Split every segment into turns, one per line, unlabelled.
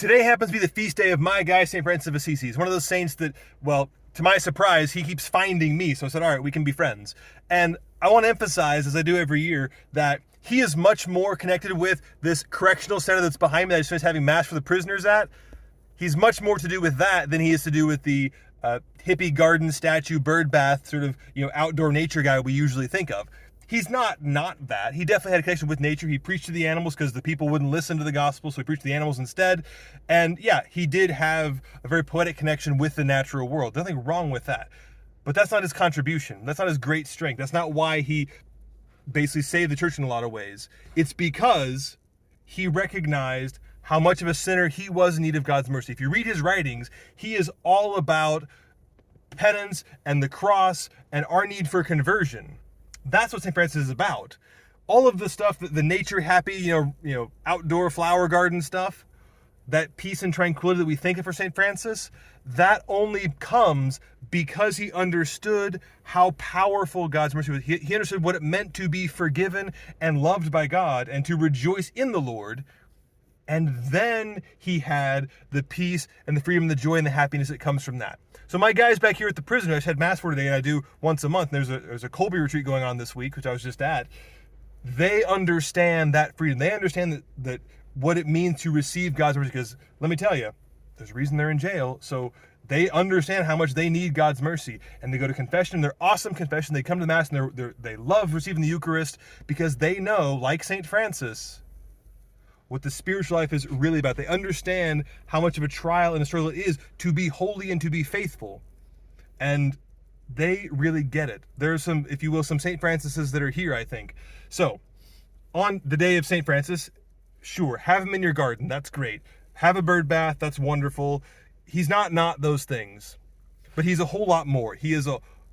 Today happens to be the feast day of my guy, St. Francis of Assisi. He's one of those saints that, well, to my surprise, he keeps finding me. So I said, all right, we can be friends. And I want to emphasize, as I do every year, that he is much more connected with this correctional center that's behind me that I just finished having mass for the prisoners at. He's much more to do with that than he is to do with the hippie garden statue, bird bath, sort of, outdoor nature guy we usually think of. He's not that. He definitely had a connection with nature. He preached to the animals because the people wouldn't listen to the gospel, so he preached to the animals instead. And yeah, he did have a very poetic connection with the natural world. Nothing wrong with that. But that's not his contribution. That's not his great strength. That's not why he basically saved the church in a lot of ways. It's because he recognized how much of a sinner he was in need of God's mercy. If you read his writings, he is all about penance and the cross and our need for conversion. That's what St. Francis is about. All of the stuff, the nature happy, outdoor flower garden stuff, that peace and tranquility that we think of for St. Francis, that only comes because he understood how powerful God's mercy was. He understood what it meant to be forgiven and loved by God and to rejoice in the Lord. And then he had the peace and the freedom and the joy and the happiness that comes from that. So my guys back here at the prison, I just had mass for today, and I do once a month. There's a Colby retreat going on this week, which I was just at. They understand that freedom. They understand that what it means to receive God's mercy. Because let me tell you, there's a reason they're in jail. So they understand how much they need God's mercy, and they go to confession. They're awesome confession. They come to mass, and they love receiving the Eucharist because they know, like St. Francis, what the spiritual life is really about. They understand how much of a trial and a struggle it is to be holy and to be faithful. And they really get it. There's some, if you will, some St. Francises that are here, I think. So, on the day of St. Francis, sure, have him in your garden. That's great. Have a bird bath. That's wonderful. He's not those things. But he's a whole lot more. He is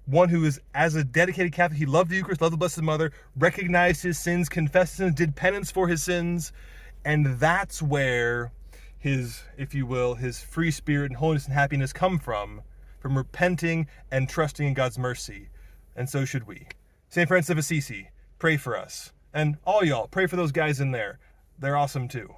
one who is, as a dedicated Catholic, he loved the Eucharist, loved the Blessed Mother, recognized his sins, confessed his sins, did penance for his sins. And that's where his, if you will, his free spirit and holiness and happiness come from repenting and trusting in God's mercy. And so should we. St. Francis of Assisi, pray for us. And all y'all, pray for those guys in there. They're awesome too.